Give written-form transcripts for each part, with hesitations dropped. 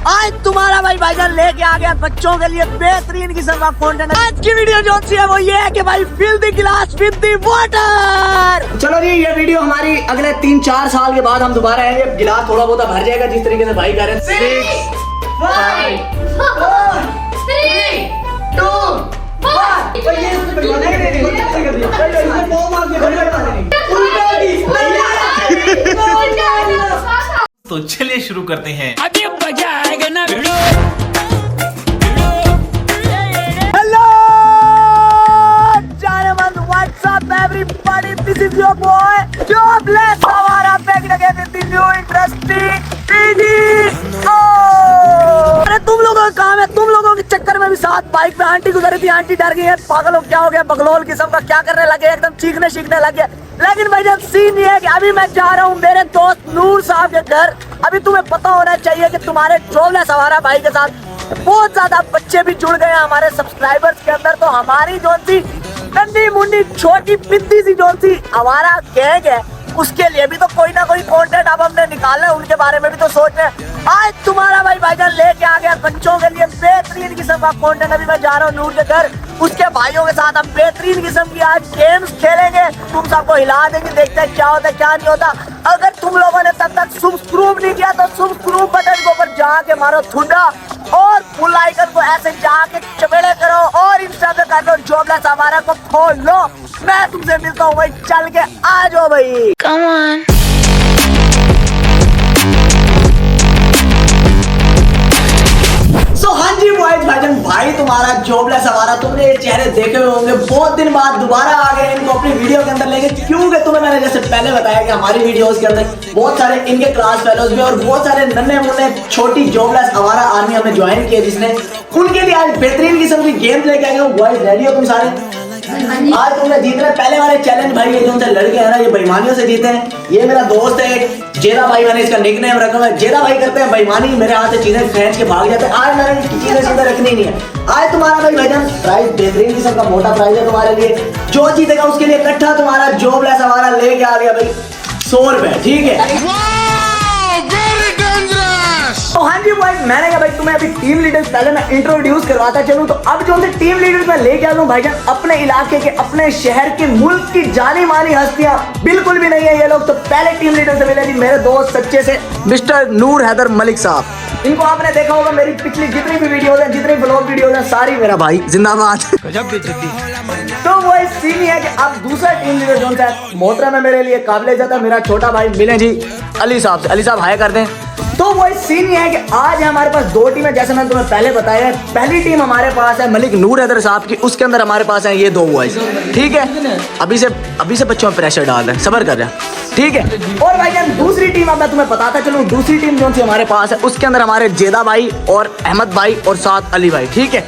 आज तुम्हारा भाईजान लेके आ गया बच्चों के लिए बेहतरीन किस्म का कंटेंट। आज की वीडियो जो सी है वो ये है कि भाई फिल द गिलास विद द वाटर। चलो जी, ये वीडियो हमारी अगले 3-4 साल के बाद हम दोबारा आएंगे। गिलास थोड़ा बहुत भर जाएगा जिस तरीके से भाई कह रहे हैं। 6 5 4 3 2 तो चलिए शुरू करते हैं। अभी मजा आएगा ना वीडियो। हेलो जानेमन, what's up everybody, this is your boy jobless हमारा back again with the new interesting video. अरे तुम लोगों का काम है, तुम लोगों के चक्कर में भी साथ बाइक पे आंटी गुजरी थी, आंटी डर गई है, पागल हो क्या हो गया, बगलोल किस्म का क्या करने लगे, एकदम चीखने सीखने लगे। लेकिन भाई जब सीन ये है कि अभी मैं जा रहा हूँ मेरे दोस्त नूर साहब के घर। अभी तुम्हें पता होना चाहिए कि तुम्हारे जॉबलेस हमारा भाई के साथ बहुत ज्यादा बच्चे भी जुड़ गए हैं हमारे सब्सक्राइबर्स के अंदर। तो हमारी जो सी नन्ही मुंडी छोटी पिद्दी सी जो सी हमारा गैंग है, उसके लिए भी तो कोई ना कोई कंटेंट अब हमने निकालना है, उनके बारे में भी तो सोच रहे हैं। आज तुम्हारा भाईजान लेके आ गया बच्चों के लिए बेहतरीन किस्म का कंटेंट। अभी मैं जा रहा हूँ नूर के घर, उसके भाइयों के साथ हम बेहतरीन किस्म की आज गेम्स खेलेंगे, तुम सबको हिला देंगे, देखते हैं क्या होता है क्या नहीं होता। अगर तुम लोगों ने तब तक सब्सक्राइब नहीं किया तो सब्सक्राइब बटन के ऊपर जाके मारो ठुंडा और फुल आइकन को ऐसे जाके चपेड़े करो और इंस्टा पे कर दो जॉबलेस हमारा को फॉलो। मैं तुमसे मिलता हूँ भाई, चल के आ जाओ भाई। Come on. हाँ जी बॉयज भाईजान, भाई तुम्हारा जॉबलेस हमारा, तुमने ये चेहरे देखे हुए होंगे, बहुत दिन बाद दोबारा आ गए इनको अपनी वीडियो के अंदर लेके। क्योंकि तुम्हें मैंने जैसे पहले बताया कि हमारी वीडियोस के अंदर बहुत सारे इनके क्लास फेलोज भी और बहुत सारे नन्हे मुन्ने छोटी जॉबलेस हमारा आर्मी हमने ज्वाइन किया, जिसने उनके लिए आज बेहतरीन किस्म की गेम लेके आए हो। बॉयज रेडी हो तुम सारे? आज तुमने जीतने पहले वाले चैलेंज भाई, ये जो लड़के हैं ना ये बेईमानियों से जीते हैं। ये मेरा दोस्त है जेदा भाई, मैंने इसका निकनेम रखा है जेदा भाई। करते हैं बेईमानी, मेरे हाथ से चीजें खींच के भाग जाते हैं। आज मैंने चीजें सीधे रखनी नहीं है। आज तुम्हारा भाईजान प्राइस बेहतरीन किस्म का मोटा प्राइस है तुम्हारे लिए। जो जीतेगा उसके लिए इकट्ठा तुम्हारा जॉबलेस हमारा लेके आ गया भाई 100 रुपए, ठीक है। तो हाँ जी भाई, मैंने कहा भाई तुम्हें अभी टीम लीडर्स पहले मैं इंट्रोड्यूस करवाता चलूं। तो अब जो टीम लीडर्स मैं लेके आ रहा हूं भाईजान, अपने इलाके के, अपने शहर के, मुल्क की जानी मानी हस्तियां बिल्कुल भी नहीं है ये लोग। तो पहले टीम लीडर से मिले जी मेरे दोस्त सच्चे से मिस्टर नूर हैदर मलिक साहब। इनको आपने देखा होगा मेरी पिछली जितनी भी वीडियोस हैं, जितनी ब्लॉग वीडियोस हैं, सारी मेरा भाई जिंदाबाद। तो वो सीन ही है कि अब दूसरा टीम लीडर जो है मोहतरम है मेरे लिए, काबिल इज्जत है, मेरा छोटा भाई। मिले जी अली साहब से, अली साहब हाय कर दें। तो वो सीन ये है कि आज हमारे पास 2 टीम है, जैसे मैंने तुम्हें पहले बताया। पहली टीम हमारे पास है मलिक नूर हैदर साहब की, उसके अंदर हमारे पास है ये 2 बॉयज, ठीक है। अभी से बच्चों में प्रेशर डाल रहे हैं, सब्र कर रहे हैं, ठीक है। और भाईजान दूसरी टीम अब मैं तुम्हें बताता चलूं, दूसरी टीम जो सी हमारे पास है उसके अंदर हमारे जेदा भाई और अहमद भाई और साथ अली भाई, ठीक है।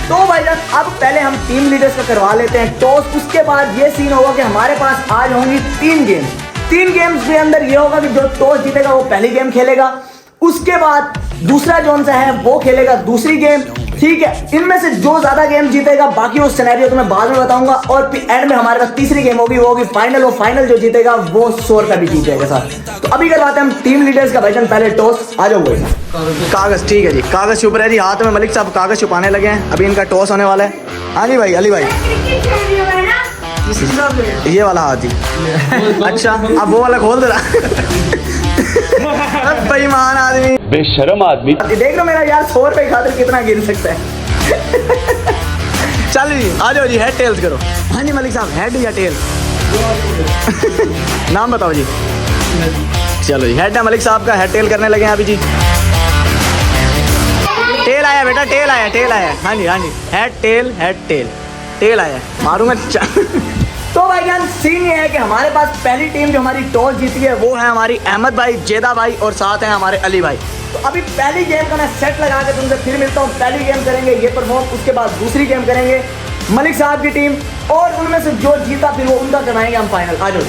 तो भाईजान अब पहले हम टीम लीडर्स का करवा लेते हैं टॉस। उसके बाद ये सीन होगा कि हमारे पास आज होंगी 3 गेम्स। 3 गेम्स के अंदर ये होगा कि जो टॉस जीतेगा वो पहली गेम खेलेगा, उसके बाद दूसरा जोन सा है वो खेलेगा दूसरी गेम, ठीक है। इनमें से जो ज्यादा गेम जीतेगा, बाकी वो सिनेरियो तो मैं बाद में बताऊंगा। और फिर एंड में हमारे पास तीसरी गेम होगी, वो होगी फाइनल। वो फाइनल जो जीतेगा वो 100 रुपया भी जीत जाएगा साथ। तो अभी करवाते हैं हम टीम लीडर्स का भाईजान, पहले टॉस। आ जाओ भाई, कागज, ठीक है जी, कागज छुप रहे जी हाथ में। मलिक साहब कागज छुपाने लगे हैं, अभी इनका टॉस होने वाला है। हाँ जी भाई, अली भाई ये वाला हाथ जी। अच्छा अब वो वाला खोल दे रहा बेईमान आदमी, बेशरम आदमी। देख लो मेरा यार 100 रुपए खातिर कितना गिर सकता है। चल जी आ जाओ जी, हेड टेल्स करो। हाँ जी मलिक साहब, हेड या टेल? नाम बताओ जी। चलो जी, हेड है मलिक साहब का, हेड टेल करने लगे हैं अभी जी। टेल आया बेटा, टेल आया, टेल आया। हाँ जी हाँ जी, head tail, head tail, tail आया, मारूंगा। तो भाईजान सीन ये है कि हमारे पास पहली टीम जो हमारी टॉस जीती है वो है हमारी अहमद भाई, जेदा भाई और साथ हैं हमारे अली भाई। तो अभी पहली गेम का मैं सेट लगा के तुमसे फिर मिलता हूँ। पहली गेम करेंगे ये परफॉर्म, उसके बाद दूसरी गेम करेंगे मलिक साहब की टीम, और उनमें से जो जीता फिर वो उनका करवाएंगे हम फाइनल। आ जाओ।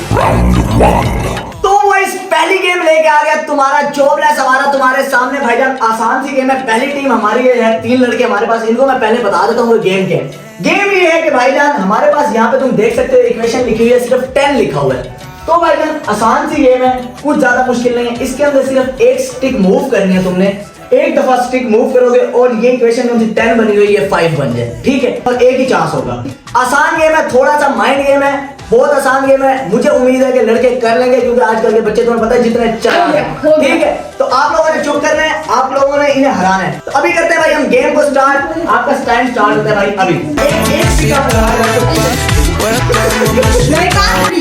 तो वो इस पहली गेम लेके आ गया तुम्हारा जॉबलेस हमारा तुम्हारे सामने भाईजान। आसान सी गेम है। पहली टीम हमारी है 3 लड़के हमारे पास, इनको मैं पहले बता देता हूँ गेम क्या है। गेम ये है कि भाईजान हमारे पास यहाँ पे तुम देख सकते हो इक्वेशन लिखी हुई है, सिर्फ 10 लिखा हुआ है। तो भाईजान आसान सी गेम है, कुछ ज्यादा मुश्किल नहीं है। इसके अंदर सिर्फ एक स्टिक मूव करनी है तुमने, एक दफा स्टिक मूव करोगे और ये इक्वेशन जो 10 बनी हुई है 5 बन जाए, ठीक है। और एक ही चांस होगा। आसान गेम है, थोड़ा सा माइंड गेम है, बहुत आसान गेम है। मुझे उम्मीद है कि लड़के कर लेंगे क्योंकि आजकल के बच्चे तुम्हें पता है जितने चालाक हैं, ठीक है। तो आप लोगों ने चुप करना है, आप लोगों ने इन्हें हराना है। तो अभी करते हैं भाई हम गेम को स्टार्ट। आपका टाइम स्टार्ट होता है भाई अभी।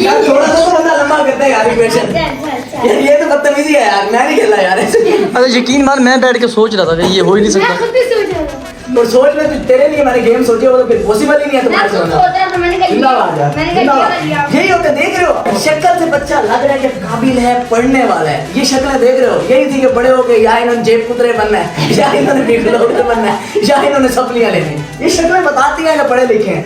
यार थोड़ा सा तो बंदा लंबा करता है यार इक्वेशन। यार ये तो बदतमीजी है यार, मैं नहीं खेल रहा यार ऐसे। अरे यकीन मान मैं बैठ के सोच रहा था कि ये हो ही नहीं मैं सकता। खुद भी सोच रहा था। तो सोच ले, तेरे लिए मैंने गेम सोची हो तो फिर पॉसिबल ही नहीं है मैं तुम्हारे खुद साथ। सोच रहा था, मैंने कहा जिंदाबाद यार, मैंने कहा जिंदाबाद। लिया। यही होता है, देख रहे हो शक्ल से बच्चा लग रहा है कि काबिल है, पढ़ने वाला है। ये शक्लें देख रहे हो, यही थी कि बड़े होके या इन्होंने जेब कुतरे बनना है, या इन्होंने बिगड़ोड़े बनना है, या इन्होंने सप्लियां लेनी है। ये शक्लें बताती हैं कि पढ़े लिखे हैं।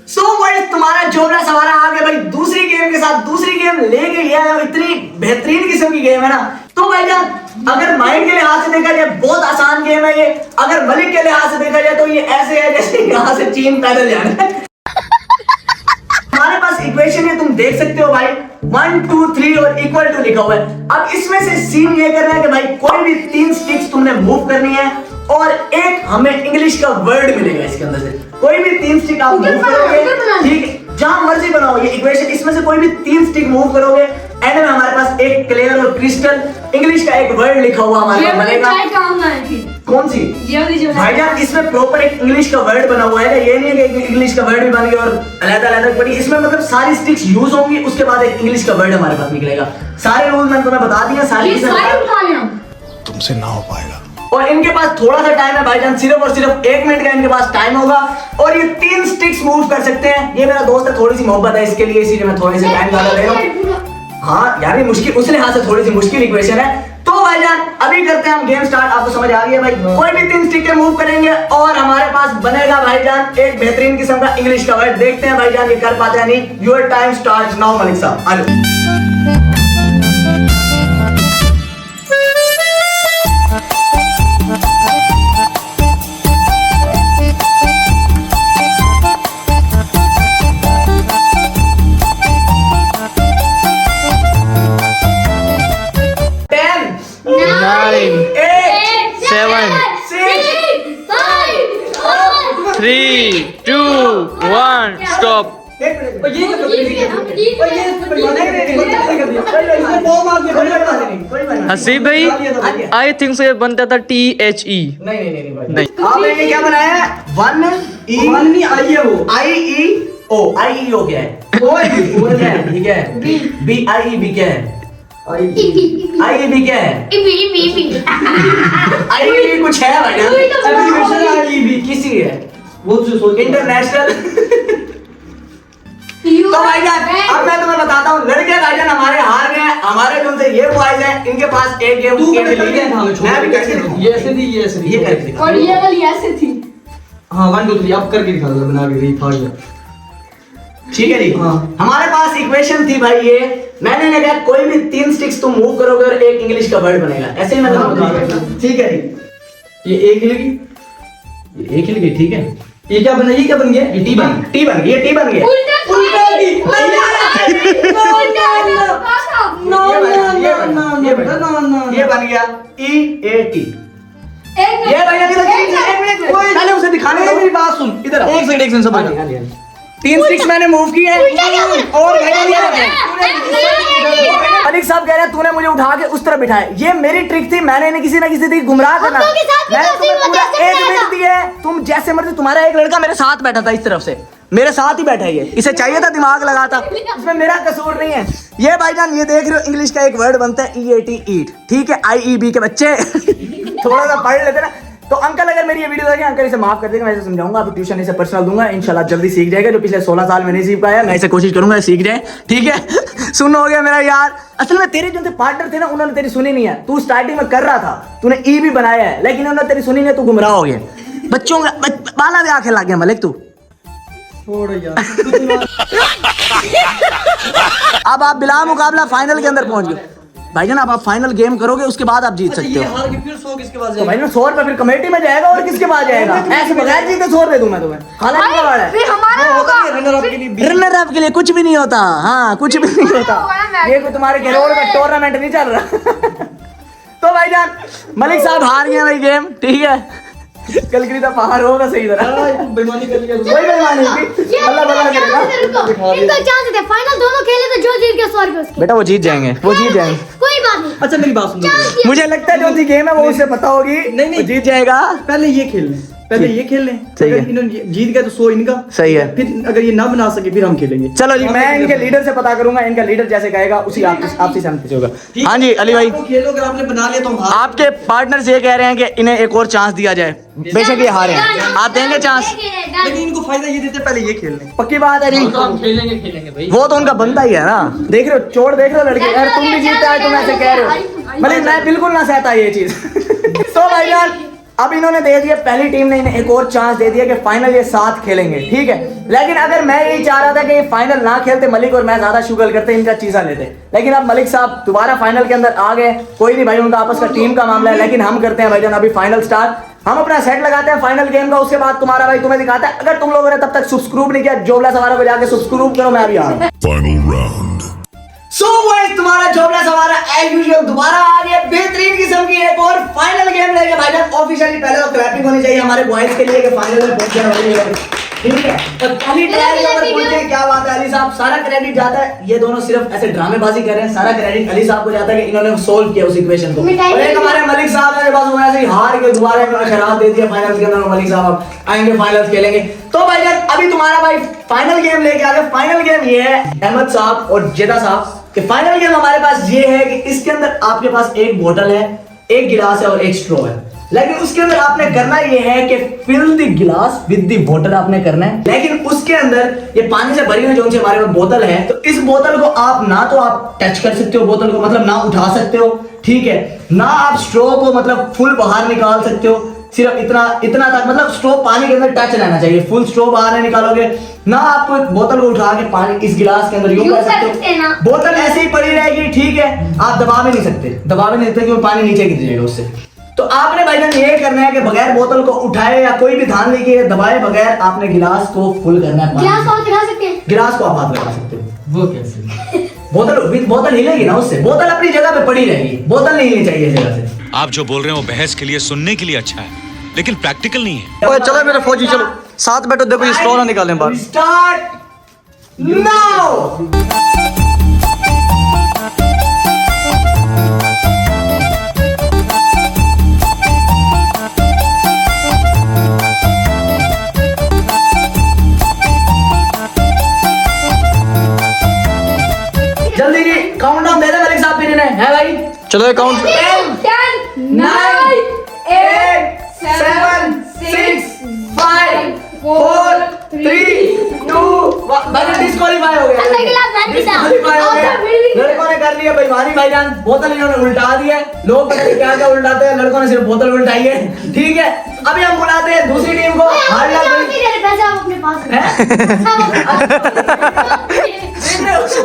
सो गाइस तुम्हारा जोबरा सवारा आ गया भाई दूसरी गेम के साथ। दूसरी गेम लेके गया है, इतनी बेहतरीन किस्म की गेम है ना। तो भाईजान अगर माइंड के लिहाज से देखा जाए बहुत आसान गेम है ये। अगर मलिक के लिहाज से देखा जाए तो ये ऐसे है जैसे यहाँ से चीन पैदल जाना है। हमारे पास इक्वेशन है, तुम देख सकते हो भाई 1 2 3 और इक्वल टू लिखा हुआ है। अब इसमें से सीन ये करना है कि भाई कोई भी 3 स्टिक्स तुमने मूव करनी है और एक हमें इंग्लिश का वर्ड मिलेगा इसके अंदर से। कोई भी 3 स्टिक आप मूव करोगे, ठीक है, जहां मर्जी बनाओ ये इक्वेशन। इसमें से कोई भी 3 स्टिक मूव करोगे, एंड में हमारे पास एक क्लियर और क्रिस्टल इंग्लिश का एक वर्ड लिखा हुआ हमारे पास बनेगा। कौन सी भाईजान? इसमें प्रॉपर एक इंग्लिश का वर्ड बना हुआ है। ये नहीं है कि इंग्लिश का वर्ड भी बन गया और अलग-अलग बनी। इसमें मतलब सारी स्टिक्स यूज होंगी, उसके बाद एक इंग्लिश का वर्ड हमारे पास निकलेगा। सारे रूल मैंने तुम्हें बता दिए, सारी चीजें तुमसे ना हो पाएगा। और इनके पास थोड़ा सा टाइम है भाईजान, सिर्फ और सिर्फ 1 मिनट का इनके पास टाइम होगा और ये 3 स्टिक्स मूव कर सकते हैं। ये मेरा दोस्त है, थोड़ी सी मोहब्बत है इसके लिए, इसीलिए मैं थोड़ी सी टाइम ज्यादा ले रहा हूँ। हाँ यार ये मुश्किल, उस लिहाज से थोड़ी सी मुश्किल इक्वेशन है। तो भाईजान अभी करते हैं हम गेम स्टार्ट। आपको समझ आ गई है भाई? कोई भी 3 स्टिक मूव करेंगे और हमारे पास बनेगा भाईजान एक बेहतरीन किस्म का इंग्लिश का वर्ड। देखते हैं भाईजान ये कर पाते हैं नहीं। Your time starts now Malik साहब, आ जाओ। Nine, 8 7, 3, 2, 1, stop. हसीब भाई आई थिंक से बनता था THE। नहीं नहीं। आपने ये क्या बनाया है? 1 E I E O क्या है? O क्या है? ठीक है। B I E B क्या है? I E B क्या है? I E B कुछ है भाई? I E B किसी है? वो इंटरनेशनल। तो भाईजान अब मैं तुम्हें बताता हूँ, लड़के भाईजान हमारे हार गए। हमारे जो से ये बॉयज हैं, इनके पास एक गेम मैं भी करके दिखाऊं। ये ऐसे थी, ये ऐसे थी। ये करके दिखाऊं। और ये वाली ऐसे थी। हाँ 1 2 3 आप करके दिखा दो, बना के दिखा दिया। ठीक है जी। हाँ। हमारे पास इक्वेशन थी भाई ये। मैंने ने कहा कोई भी 3 स्टिक्स तुम मूव करोगे और एक इंग्लिश का वर्ड बनेगा। ऐसे ही मैं तुम्हें बता रहा हूं। ठीक है जी। ये एक हिलेगी, ये एक ही लगी, ठीक है। ये क्या बना, ये क्या बन गया? ये टी बन गई, ये टी बन गया। उल्टा ये बन गया EAT। ये भैया एक मिनट पहले उसे दिखाने दो। मेरी बात सुन, इधर आओ। एक सेकंड सब हाँ जी। 3 स्टिक्स मैंने मूव किए हैं और मलिक साहब कह रहे हैं तूने मुझे उठा के उस तरफ बिठाया। ये मेरी ट्रिक थी, मैंने इन्हें किसी ना किसी तरीके गुमराह करना। लोगों के साथ भी मैंने तो तुम्हें पूरा सिर्फ 1 मिनट दिया है, तुम जैसे मर्जी। तुम्हारा एक लड़का मेरे साथ बैठा था, इस तरफ से मेरे साथ ही बैठा है। ये इसे चाहिए था दिमाग लगाता, इसमें मेरा कसूर नहीं है। ये भाईजान ये देख रहे हो इंग्लिश का एक वर्ड बनता है EAT ईट, ठीक है। IEB के बच्चे थोड़ा सा पढ़ लेते ना। तो अंकल अगर मेरी ये वीडियो देखें, अंकल इसे माफ कर देंगे, मैं इसे समझाऊंगा। अभी ट्यूशन इसे पर्सनल दूंगा, इंशाल्लाह जल्दी सीख जाएगा। जो पिछले 16 साल में नहीं सीख पाया, मैं इसे कोशिश करूंगा सीख जाए, ठीक है। सुन हो गया मेरा यार। असल में तेरे जो पार्टनर थे ना, उन्होंने तेरी सुनी नहीं है। तू स्टार्टिंग में कर रहा था, तूने ई भी बनाया है, लेकिन उन्होंने तेरी सुनी नहीं, तू गुमराह हो गया। बच्चों का बाला भी आंखें लग गया मलिक तू। छोड़ यार। अब आप बिला मुकाबला फाइनल के अंदर पहुंच गए। भाईजान अब आप फाइनल गेम करोगे उसके बाद आप जीत सकते हो। तो भाईजान 100 रुपए फिर कमेटी में जाएगा और किसके पास जाएगा? ऐसे बगैर जीते 100 रुपए दूं मैं तुम्हें। खाना नहीं कबाड़ है। फिर हमारा होगा। रनर अप के लिए कुछ भी नहीं होता। हाँ कुछ भी नहीं होता। ये कोई तुम्हारे करोड़ का टूर्नामेंट नहीं चल रहा। तो भाईजान मलिक साहब हार गए भाई गेम, ठीक है। कल की तो बाहर होगा सही तरह। बेईमानी कर लिया। कोई बेईमानी नहीं। अल्लाह भला करेगा। इनका चांस है फाइनल दोनों खेले तो जो जीत गया 100 रुपए उसके। बेटा वो जीत जाएंगे, वो जीत जाएंगे। कोई बात नहीं। अच्छा मेरी बात सुनो, मुझे लगता है जो सी गेम है वो उसे पता होगी। नहीं, वो जीत जाएगा। पहले ये खेल लें, पहले ये खेल लें। सही है। अगर इन्होंने जीत गया तो 100 इनका। सही है। फिर अगर ये ना बना सके फिर हम खेलेंगे। चलो जी, मैं इनके लीडर से पता करूंगा, इनका लीडर जैसे कहेगा उसी आपसी सहमति से होगा। हाँ जी अली भाई, तो खेलो, अगर आपने बना लिया तो हम हार। आपके पार्टनर से ये कह रहे हैं कि इन्हें एक और चांस दिया जाए, बेशक ये हारे हैं। आप देंगे चांस? लेकिन इनको फायदा ये देते पहले ये खेल लें। पक्की बात है जी। खेलेंगे भाई। वो तो उनका बनता ही है ना। देख रहे हो चोट, देख रहे हो लड़के, यार तुम भी जीतते हैं तुम ऐसे कह रहे हो। मतलब मैं बिल्कुल ना सहता ये चीज। तो भाईजान अब इन्होंने दे दिया, पहली टीम ने इन्हें एक और चांस दे दिया कि फाइनल ये साथ खेलेंगे, ठीक है। लेकिन अगर मैं यही चाह रहा था कि ये फाइनल ना खेलते, मलिक और मैं ज्यादा शुगल करते, इनका चीजा लेते, लेकिन अब मलिक साहब दोबारा फाइनल के अंदर आ गए। कोई नहीं भाई, उनका आपस का टीम का मामला है, लेकिन हम करते हैं भाईजान अभी फाइनल स्टार्ट। हम अपना सेट लगाते हैं फाइनल गेम का, उसके बाद तुम्हारा भाई तुम्हें दिखाता है। अगर तुम लोगों ने तब तक सब्सक्राइब नहीं किया, जोबला सवारा को जाके सब्सक्राइब करो। मैं अभी आ रहा हूं। सो गाइस तुम्हारा जोबला सवारा एज यूजुअल दोबारा आ गया बेहतरीन किस्म की एक और फाइनल गेम लेके भाईजान। ऑफिशियली पहले तो क्लैपिंग होनी चाहिए हमारे बॉयज के लिए कि फाइनल में पहुंचने वाले हैं, ठीक है। और पहली ट्रायल नंबर पहुंचे, क्या बात है अली साहब, सारा क्रेडिट जाता है। ये दोनों सिर्फ ऐसे ड्रामेबाजी कर रहे हैं, सारा क्रेडिट अली साहब को जाता है कि इन्होंने सोल्व किया उस इक्वेशन को। और एक हमारे मलिक साहब है, बस वो ऐसे ही हार के दोबारा इन्होंने शराब दे दिया फाइनल के अंदर। मलिक साहब आएंगे फाइनल खेलेंगे। तो भाईजान अभी तुम्हारा भाई फाइनल गेम लेके आ गए। फाइनल गेम ये है अहमद साहब और जेदा साहब कि फाइनल गेम हमारे पास ये है कि इसके अंदर आपके पास एक बोतल है, एक गिलास है और एक स्ट्रॉ है। लेकिन उसके अंदर आपने करना ये है कि फिल द गिलास विद द बोतल आपने करना है। लेकिन उसके अंदर ये पानी से भरी हुई जो हमारे पास बोतल है, तो इस बोतल को आप ना तो आप टच कर सकते हो बोतल को, मतलब ना उठा सकते हो, ठीक है, ना आप स्ट्रॉ को मतलब फुल बाहर निकाल सकते हो, सिर्फ इतना तक, मतलब स्ट्रॉ पानी के अंदर टच रहना चाहिए, फुल स्ट्रॉ बाहर नहीं निकालोगे। ना आप बोतल को उठा के पानी इस गिलास के अंदर यूं कर सकते हो, बोतल ऐसे ही पड़ी रहेगी, ठीक है। आप दबा भी नहीं सकते क्योंकि पानी नीचे गिर जाएगा उससे। तो आपने भाईजान ये करना है कि बगैर बोतल को उठाए या कोई भी ध्यान लेके दबाए बगैर आपने गिलास को फुल करना है। गिलास को आप दिखा सकते हैं? गिलास को आप हाथ लगा सकते हो। वो कैसे? बोतल हिलेगी ना उससे, बोतल अपनी जगह पे पड़ी रहेगी, बोतल नहीं हिलनी चाहिए जगह से। आप जो बोल रहे हो बहस के लिए सुनने के लिए अच्छा है, लेकिन प्रैक्टिकल नहीं है। ओए चलो मेरे फौजी, चलो साथ बैठो, देखो ये स्ट्रॉ ना निकालें बाहर। Start now. जल्दी जी काउंटडाउन दे दे मलिक साहब फिर इन्हें, है भाई? चलो काउंट 10, 9, 8, 7, 6, 5, 4, 3, 2, 1। डिस्क्वालीफाई हो गया। डिस्क्वालीफाई हो गया। लड़कों ने कर लिया बेईमानी भाईजान, बोतल इन्होंने उल्टा दी है। लोग पता नहीं क्या क्या उल्टाते हैं, लड़कों ने सिर्फ बोतल उल्टाई है, ठीक है। अभी हम बुलाते हैं दूसरी टीम को। पैसे आप अपने पास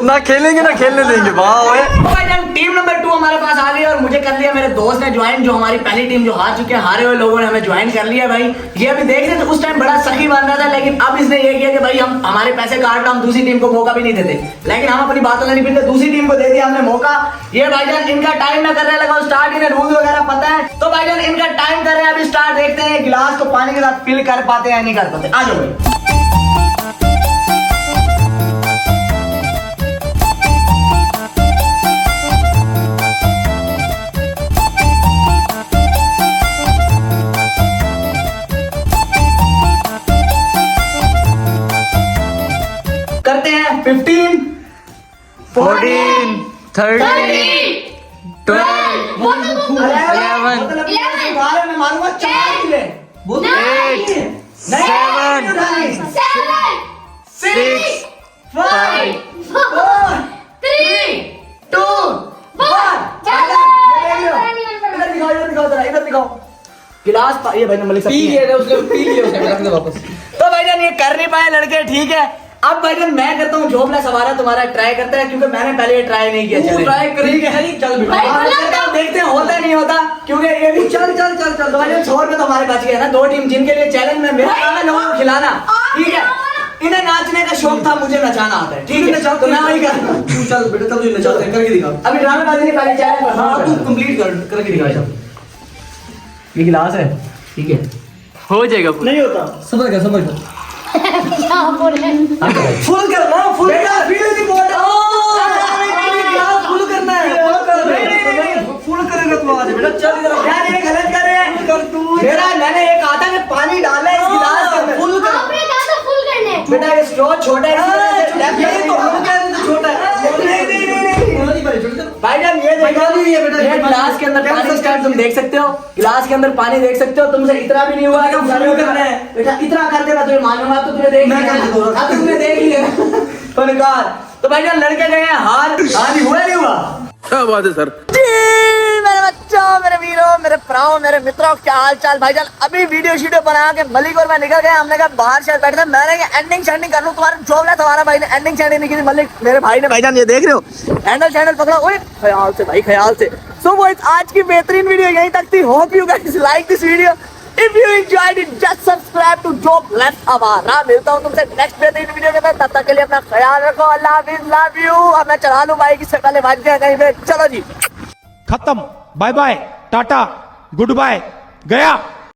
ना खेलेंगे ना खेलने देंगे। वाह टीम नंबर 2 हमारे पास आ गई और मुझे कर लिया मेरे दोस्त ने ज्वाइन, जो हमारी पहली टीम जो हार चुके हैं, हारे हुए लोगों ने हमें ज्वाइन कर लिया भाई। ये अभी देख रहे थे उस टाइम बड़ा सखी बन रहा था, लेकिन अब इसने ये किया कि भाई हम हमारे पैसे काट, हम दूसरी टीम को मौका भी नहीं देते, लेकिन हम अपनी बातों नहीं पीते, दूसरी टीम को दे दिया हमने मौका। ये भाईजान इनका टाइम में करने लगा स्टार्ट, इन्हें रूल वगैरह पता है, तो भाईजान इनका टाइम कर रहे हैं अभी स्टार्ट। देखते हैं गिलास को पानी के साथ फिल कर पाते हैं या नहीं कर पाते। आ जाओ भाई। करते हैं 15, 14, 13, 12, 11, 11 में मारूंगा 4 किले। 8, 7, 6, 5, 4, 3, 2, 1। इधर दिखाओ गिलास। ये भाई ने मलिक साहब पी लिया उसने रख दे वापस। तो भाईजान ये कर नहीं पाए लड़के, ठीक है। अब भाईजान मैं करता हूँ जॉबलेस हमारा तुम्हारा ट्राई करते हैं क्योंकि मैंने पहले ये ट्राई नहीं किया। चलो ट्राई करेंगे नहीं, चल बेटा। भाई, हाँ, बोला चलते हैं, देखते हैं होता है नहीं होता क्योंकि ये भी चल चल चल चल तो भाईजान 100 रुपए तो हमारे बच गए ना। 2 टीम जिनके लिए चैलेंज में मेरा काम है लोगों को खिलाना, ठीक है। इन्हें नाचने का शौक था, मुझे नचाना आता है, ठीक है। तो मैं वही कर तू चल बेटा, तब तुझे नचाते हैं, करके दिखा। अभी ड्रामेबाजी नहीं, पहले चैलेंज। हाँ तू कंप्लीट कर, करके दिखा चल। ये गिलास है, ठीक है। हो जाएगा full। नहीं होता, समझ गया समझ गया। क्या बोल रहे हैं? फुल करना, फुल कर, फील दी बॉल। गिलास फुल करना है, फुल करेगा तू आज बेटा, चल इधर। यार ये गलत कर रहे हैं। कर तू मेरा मैंने एक आता है पानी डाला है इस गिलास के अंदर। फुल कर आपने कहा था फुल करने। बेटा ये स्ट्रॉ छोटा है, ये तो हम कह रहे थे छोटा है। नहीं नहीं नहीं बोला नहीं भाई, छोटा चल। भाईजान ये देखो, भाईजान ये बेटा, ये गिलास के अंदर पानी स्टार्ट तुम देख सकते हो, गिलास के अंदर पानी देख सकते हो। तुमसे इतना भी नहीं हुआ कि फुल करना है। बेटा इतना कर देना, तुझे मालूम है, तो तुमने देख मैं लिया कर दूंगा। अब तुमने देख लिया फनकार। तो भाईजान लड़के गए हैं हार, नहीं हुआ नहीं हुआ। क्या बात है सर। जी मेरे बच्चों, मेरे वीरों, मेरे प्राओं, मेरे मित्रों, क्या हाल चाल। भाईजान अभी वीडियो शीडियो बना के मलिक और मैं निकल गए। हमने कहा बाहर शायद बैठे थे, मैंने कहा एंडिंग शेंडिंग कर लूं। तुम्हारा जॉब है, तुम्हारा भाई ने एंडिंग शेंडिंग नहीं की थी। मलिक मेरे भाई ने, भाईजान ये देख रहे हो हैंडल शैंडल पकड़ा, ओए ख्याल से भाई, ख्याल से। सो वो आज की बेहतरीन वीडियो यहीं तक थी। Hope you guys like this video. If you enjoyed it, just subscribe to Jobless हमारा। मिलता हूँ तुमसे नेक्स्ट बेहतरीन वीडियो के साथ, तब तक के लिए अपना ख्याल रखो। अल्लाह हाफिज़, लव यू। अब मैं चला लूँ बाइक, इससे पहले भाग गया कहीं पे। चलो जी खत्म, बाय बाय, टाटा, गुड बाय, गया।